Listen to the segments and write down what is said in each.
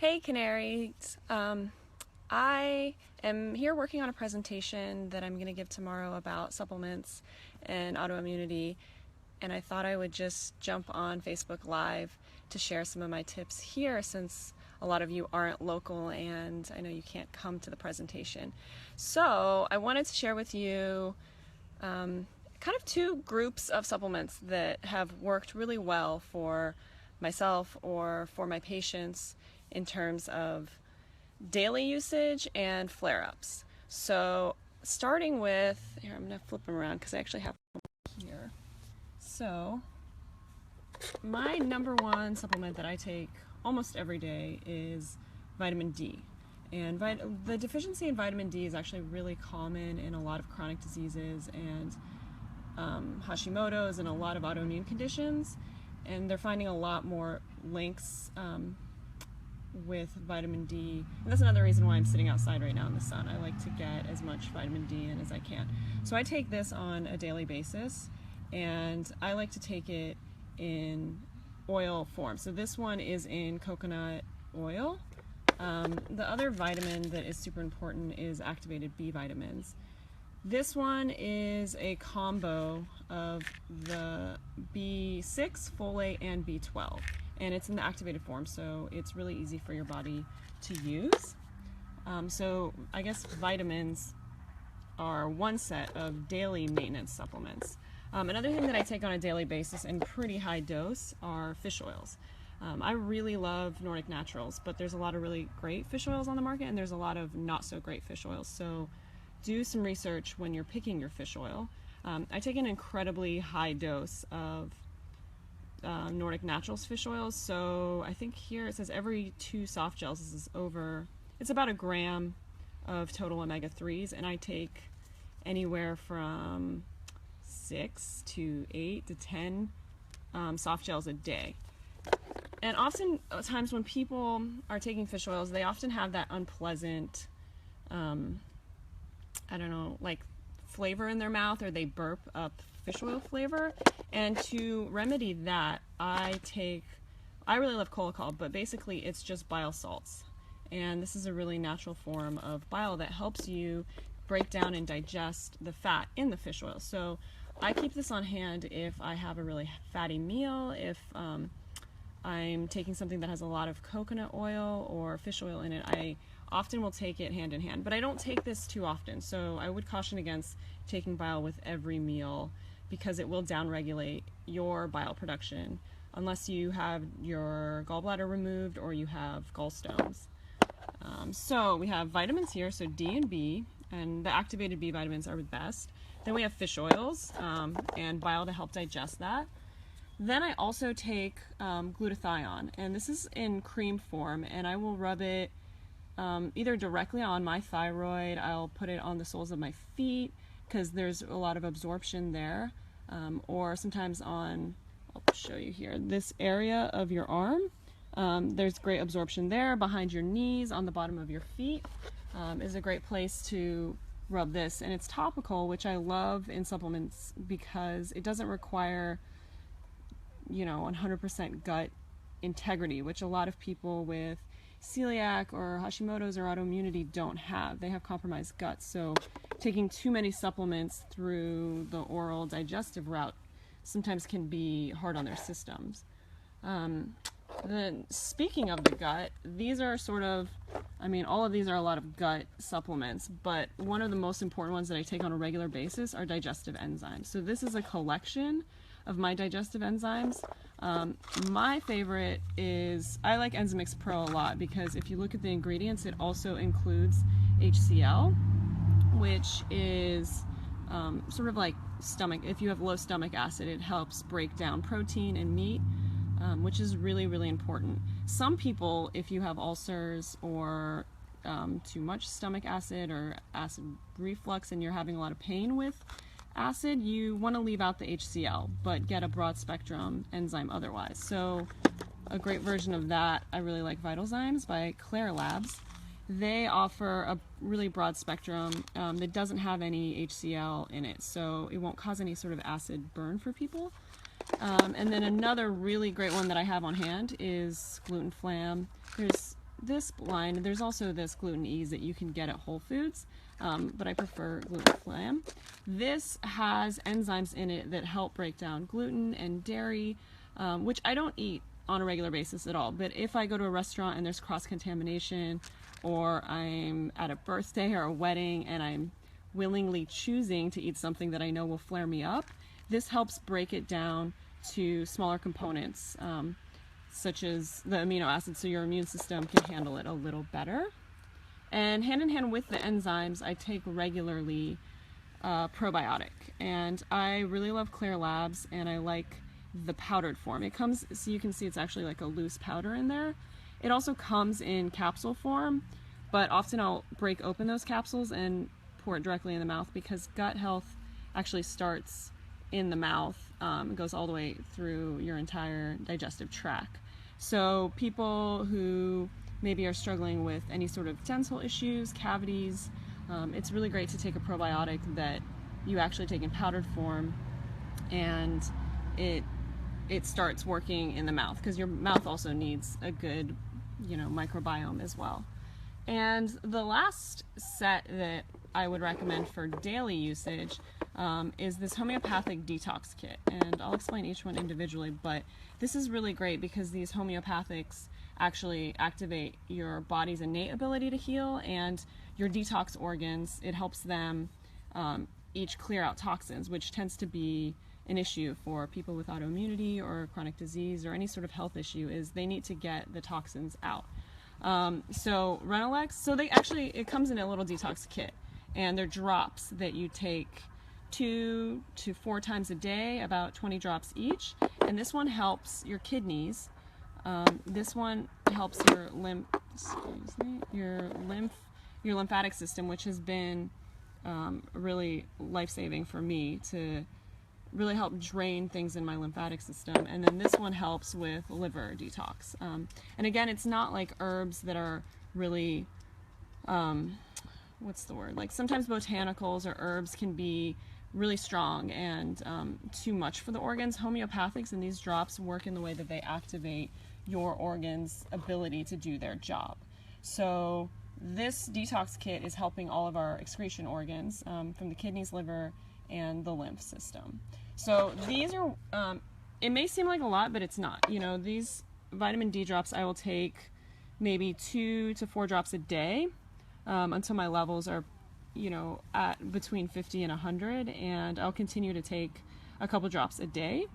Hey Canaries, I am here working on a presentation that I'm going to give tomorrow about supplements and autoimmunity, and I thought I would just jump on Facebook Live to share some of my tips here since a lot of you aren't local and I know you can't come to the presentation. So I wanted to share with you kind of two groups of supplements that have worked really well for myself or for my patients in terms of daily usage and flare-ups. So starting with, here I'm going to flip them around because I actually have them here. So my number one supplement that I take almost every day is vitamin D. And the deficiency in vitamin D is actually really common in a lot of chronic diseases and Hashimoto's and a lot of autoimmune conditions. And they're finding a lot more links with vitamin D. And that's another reason why I'm sitting outside right now in the sun. I like to get as much vitamin D in as I can. So I take this on a daily basis, and I like to take it in oil form. So this one is in coconut oil. The other vitamin that is super important is activated B vitamins. This one is a combo of the B6, folate, and B12. And it's in the activated form, so it's really easy for your body to use. So I guess vitamins are one set of daily maintenance supplements. Another thing that I take on a daily basis in pretty high dose are fish oils. I really love Nordic Naturals, but there's a lot of really great fish oils on the market, and there's a lot of not so great fish oils. So do some research when you're picking your fish oil. I take an incredibly high dose of Nordic Naturals fish oils, so I think here it says every 2 soft gels is it's about a gram of total omega-3s, and I take anywhere from 6 to 8 to 10 soft gels a day. And often times when people are taking fish oils, they often have that unpleasant I don't know, like flavor in their mouth, or they burp up fish oil flavor. And to remedy that, I really love colocol, but basically it's just bile salts. And this is a really natural form of bile that helps you break down and digest the fat in the fish oil. So I keep this on hand if I have a really fatty meal, if I'm taking something that has a lot of coconut oil or fish oil in it. I often will take it hand in hand, but I don't take this too often, so I would caution against taking bile with every meal because it will downregulate your bile production unless you have your gallbladder removed or you have gallstones. So we have vitamins here, so D and B, and the activated B vitamins are the best. Then we have fish oils and bile to help digest that. Then I also take glutathione, and this is in cream form, and I will rub it either directly on my thyroid. I'll put it on the soles of my feet because there's a lot of absorption there, or sometimes on, I'll show you here, this area of your arm. There's great absorption there. Behind your knees, on the bottom of your feet is a great place to rub this, and it's topical, which I love in supplements because it doesn't require 100% gut integrity, which a lot of people with celiac or Hashimoto's or autoimmunity don't have. They have compromised guts, so taking too many supplements through the oral digestive route sometimes can be hard on their systems. Then speaking of the gut, these are all of these are a lot of gut supplements, but one of the most important ones that I take on a regular basis are digestive enzymes. So this is a collection of my digestive enzymes. My favorite is, I like Enzymix Pro a lot because if you look at the ingredients, it also includes HCl, which is sort of like if you have low stomach acid, it helps break down protein and meat, which is really, really important. Some people, if you have ulcers or too much stomach acid or acid reflux and you're having a lot of pain with acid, you want to leave out the HCl, but get a broad spectrum enzyme otherwise. So a great version of that, I really like Vitalzymes by Claire Labs. They offer a really broad spectrum that doesn't have any HCl in it, so it won't cause any sort of acid burn for people. And then another really great one that I have on hand is Gluten Flam. There's this line, there's also this Gluten Ease that you can get at Whole Foods, but I prefer Gluten Flam. This has enzymes in it that help break down gluten and dairy, which I don't eat on a regular basis at all. But if I go to a restaurant and there's cross-contamination, or I'm at a birthday or a wedding and I'm willingly choosing to eat something that I know will flare me up, this helps break it down to smaller components, such as the amino acids, so your immune system can handle it a little better. And hand in hand with the enzymes, I take regularly probiotic. And I really love Clear Labs, and I like the powdered form. It comes, so you can see it's actually like a loose powder in there. It also comes in capsule form, but often I'll break open those capsules and pour it directly in the mouth, because gut health actually starts in the mouth. It goes all the way through your entire digestive tract. So people who maybe are struggling with any sort of dental issues, cavities, it's really great to take a probiotic that you actually take in powdered form, and it starts working in the mouth, because your mouth also needs a good, microbiome as well. And the last set that I would recommend for daily usage is this homeopathic detox kit, and I'll explain each one individually, but this is really great because these homeopathics actually activate your body's innate ability to heal, and your detox organs, it helps them each clear out toxins, which tends to be an issue for people with autoimmunity or chronic disease or any sort of health issue, is they need to get the toxins out. So Renalex, so it comes in a little detox kit, and they're drops that you take 2 to 4 times a day, about 20 drops each. And this one helps your kidneys. This one helps your lymphatic system, which has been really life-saving for me, to really help drain things in my lymphatic system. And then this one helps with liver detox. And again, it's not like herbs that are really, what's the word? Like sometimes botanicals or herbs can be really strong and too much for the organs. Homeopathics and these drops work in the way that they activate your organs' ability to do their job. So this detox kit is helping all of our excretion organs, from the kidneys, liver, and the lymph system. So these are, it may seem like a lot, but it's not. These vitamin D drops, I will take maybe 2 to 4 drops a day until my levels are, at between 50 and 100, and I'll continue to take a couple drops a day.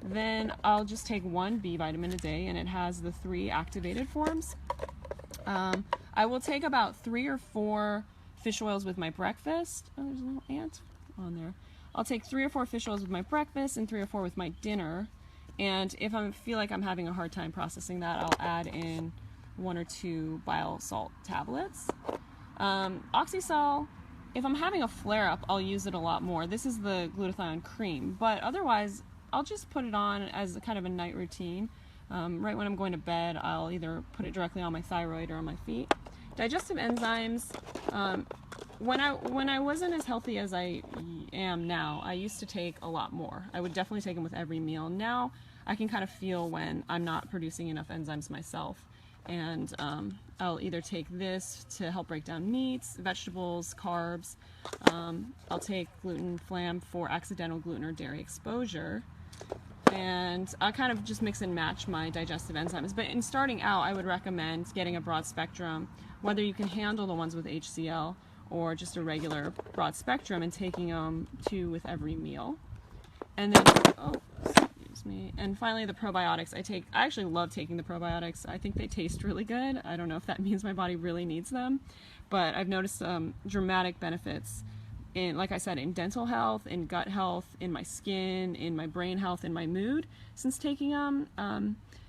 Then I'll just take 1 B vitamin a day, and it has the 3 activated forms. I will take about 3 or 4 fish oils with my breakfast. Oh, there's a little ant on there. I'll take 3 or 4 fish oils with my breakfast and 3 or 4 with my dinner. And if I feel like I'm having a hard time processing that, I'll add in 1 or 2 bile salt tablets. Oxysol, if I'm having a flare-up, I'll use it a lot more. This is the glutathione cream, but otherwise, I'll just put it on as a kind of a night routine. Right when I'm going to bed, I'll either put it directly on my thyroid or on my feet. Digestive enzymes, when I wasn't as healthy as I am now, I used to take a lot more. I would definitely take them with every meal. Now I can kind of feel when I'm not producing enough enzymes myself, and I'll either take this to help break down meats, vegetables, carbs. I'll take gluten flam for accidental gluten or dairy exposure, and I kind of just mix and match my digestive enzymes. But in starting out, I would recommend getting a broad spectrum, whether you can handle the ones with HCl or just a regular broad spectrum, and taking them 2 with every meal. And then, and finally the probiotics. I actually love taking the probiotics. I think they taste really good. I don't know if that means my body really needs them, but I've noticed dramatic benefits in, like I said, in dental health, in gut health, in my skin, in my brain health, in my mood since taking them.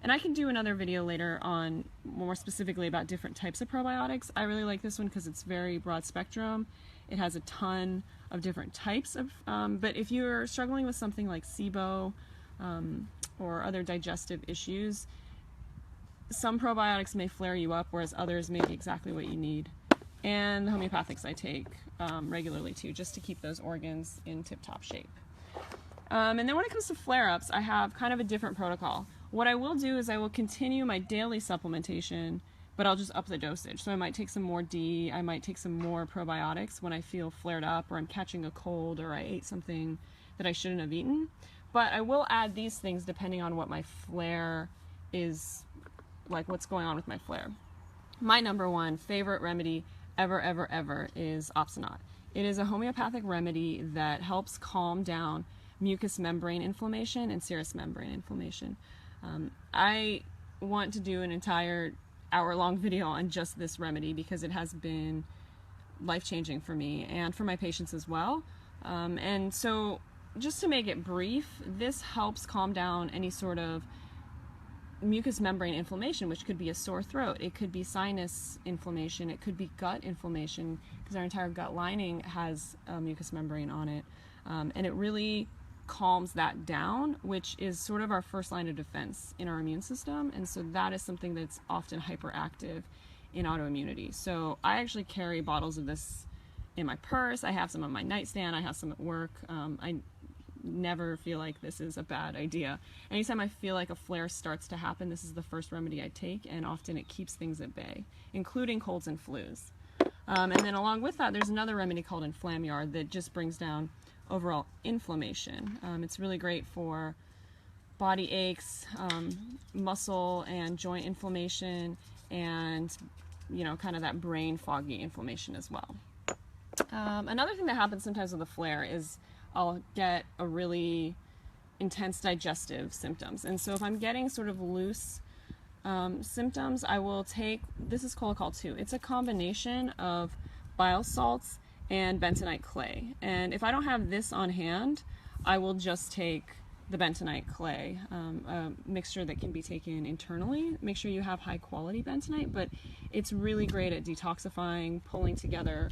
And I can do another video later on more specifically about different types of probiotics. I really like this one because it's very broad spectrum. It has a ton of different types of, but if you're struggling with something like SIBO or other digestive issues, some probiotics may flare you up, whereas others may be exactly what you need. And the homeopathics I take regularly too, just to keep those organs in tip-top shape. And then when it comes to flare-ups, I have kind of a different protocol. What I will do is I will continue my daily supplementation, but I'll just up the dosage. So I might take some more D, I might take some more probiotics when I feel flared up or I'm catching a cold or I ate something that I shouldn't have eaten. But I will add these things depending on what my flare is, like what's going on with my flare. My number one favorite remedy ever is Opsonat. It is a homeopathic remedy that helps calm down mucous membrane inflammation and serous membrane inflammation. I want to do an entire hour-long video on just this remedy because it has been life-changing for me and for my patients as well. And so just to make it brief, this helps calm down any sort of mucous membrane inflammation, which could be a sore throat, it could be sinus inflammation, it could be gut inflammation, because our entire gut lining has a mucous membrane on it. And it really calms that down, which is sort of our first line of defense in our immune system, and so that is something that's often hyperactive in autoimmunity. So I actually carry bottles of this in my purse, I have some on my nightstand, I have some at work. I never feel like this is a bad idea. Anytime I feel like a flare starts to happen, this is the first remedy I take, and often it keeps things at bay, including colds and flus. And then along with that, there's another remedy called Inflammyard that just brings down overall inflammation. It's really great for body aches, muscle and joint inflammation, and kind of that brain foggy inflammation as well. Another thing that happens sometimes with a flare is I'll get a really intense digestive symptoms, and so if I'm getting sort of loose symptoms, I will take, this is Cholacol 2. It's a combination of bile salts and bentonite clay, and if I don't have this on hand, I will just take the bentonite clay, a mixture that can be taken internally. Make sure you have high quality bentonite, but it's really great at detoxifying, pulling together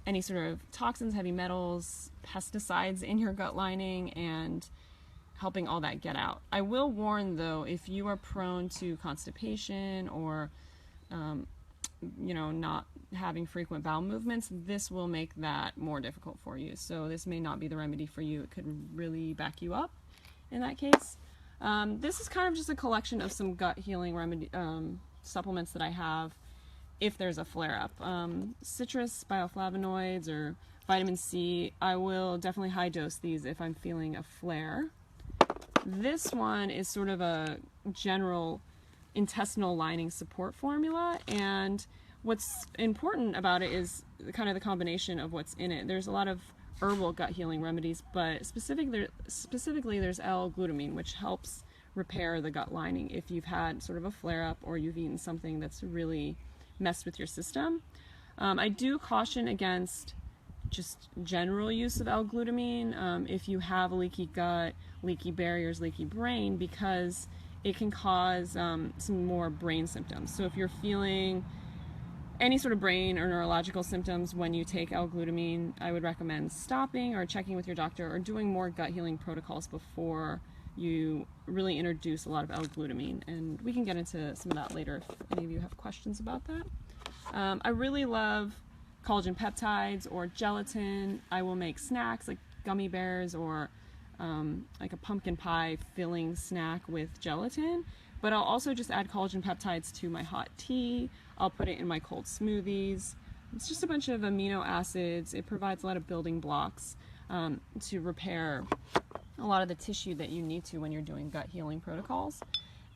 any sort of toxins, heavy metals, pesticides in your gut lining, and helping all that get out. I will warn though, if you are prone to constipation or not having frequent bowel movements, this will make that more difficult for you. So this may not be the remedy for you. It could really back you up in that case. This is kind of just a collection of some gut healing remedy supplements that I have if there's a flare-up. Citrus, bioflavonoids, or vitamin C, I will definitely high dose these if I'm feeling a flare. This one is sort of a general intestinal lining support formula, and what's important about it is kind of the combination of what's in it. There's a lot of herbal gut healing remedies, but specifically there's L-glutamine, which helps repair the gut lining if you've had sort of a flare-up or you've eaten something that's really messed with your system. I do caution against just general use of L-glutamine if you have a leaky gut, leaky barriers, leaky brain, because it can cause some more brain symptoms. So if you're feeling any sort of brain or neurological symptoms when you take L-glutamine, I would recommend stopping or checking with your doctor or doing more gut healing protocols before you really introduce a lot of L-glutamine. And we can get into some of that later if any of you have questions about that. I really love collagen peptides or gelatin. I will make snacks like gummy bears or like a pumpkin pie filling snack with gelatin, but I'll also just add collagen peptides to my hot tea. I'll put it in my cold smoothies. It's just a bunch of amino acids. It provides a lot of building blocks to repair a lot of the tissue that you need to when you're doing gut healing protocols.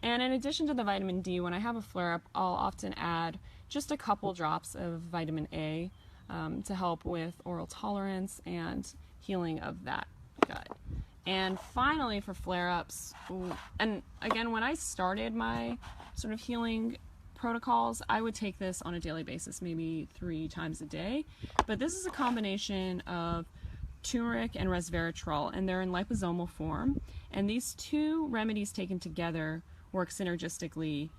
And in addition to the vitamin D, when I have a flare-up, I'll often add just a couple drops of vitamin A to help with oral tolerance and healing of that gut. And finally, for flare-ups, and again, when I started my sort of healing protocols, I would take this on a daily basis, maybe 3 times a day. But this is a combination of turmeric and resveratrol, and they're in liposomal form. And these two remedies taken together work synergistically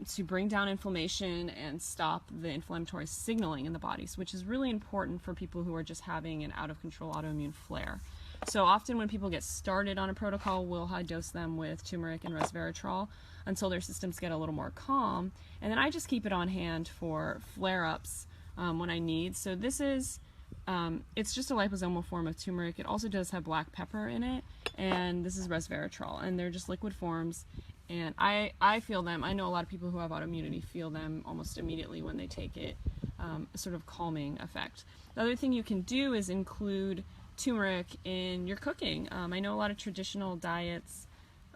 to bring down inflammation and stop the inflammatory signaling in the body, which is really important for people who are just having an out-of-control autoimmune flare. So often when people get started on a protocol, we'll high dose them with turmeric and resveratrol until their systems get a little more calm. And then I just keep it on hand for flare-ups when I need. So this is, it's just a liposomal form of turmeric. It also does have black pepper in it, and this is resveratrol, and they're just liquid forms. and I feel them. I know a lot of people who have autoimmunity feel them almost immediately when they take it, a sort of calming effect. The other thing you can do is include turmeric in your cooking. I know a lot of traditional diets.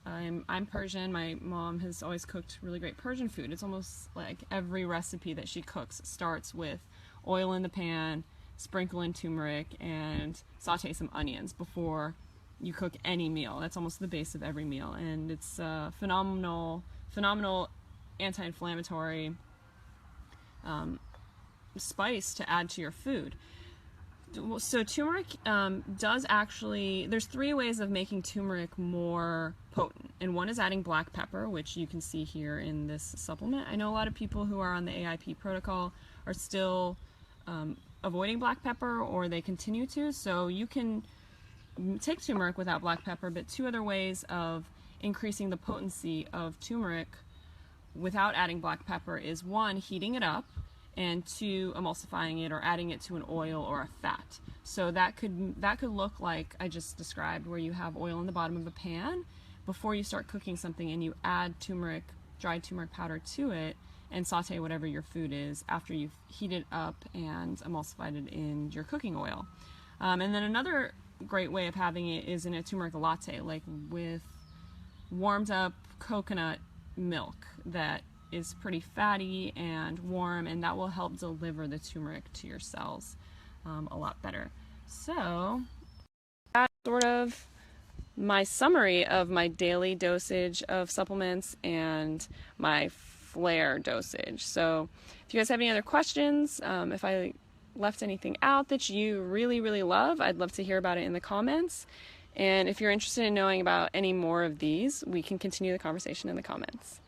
I'm Persian. My mom has always cooked really great Persian food. It's almost like every recipe that she cooks starts with oil in the pan, sprinkle in turmeric, and saute some onions before you cook any meal. That's almost the base of every meal, and it's a phenomenal anti-inflammatory spice to add to your food. So turmeric does actually, there's 3 ways of making turmeric more potent, and one is adding black pepper, which you can see here in this supplement. I know a lot of people who are on the AIP protocol are still avoiding black pepper, or they continue to, so you can take turmeric without black pepper, but 2 other ways of increasing the potency of turmeric without adding black pepper is 1, heating it up, and 2, emulsifying it or adding it to an oil or a fat. So that could look like I just described, where you have oil in the bottom of a pan before you start cooking something, and you add turmeric, dried turmeric powder to it, and saute whatever your food is after you've heated up and emulsified it in your cooking oil. And then another great way of having it is in a turmeric latte, like with warmed up coconut milk that is pretty fatty and warm, and that will help deliver the turmeric to your cells a lot better. So that's sort of my summary of my daily dosage of supplements and my flare dosage. So if you guys have any other questions, if I left anything out that you really love, I'd love to hear about it in the comments. And if you're interested in knowing about any more of these, we can continue the conversation in the comments.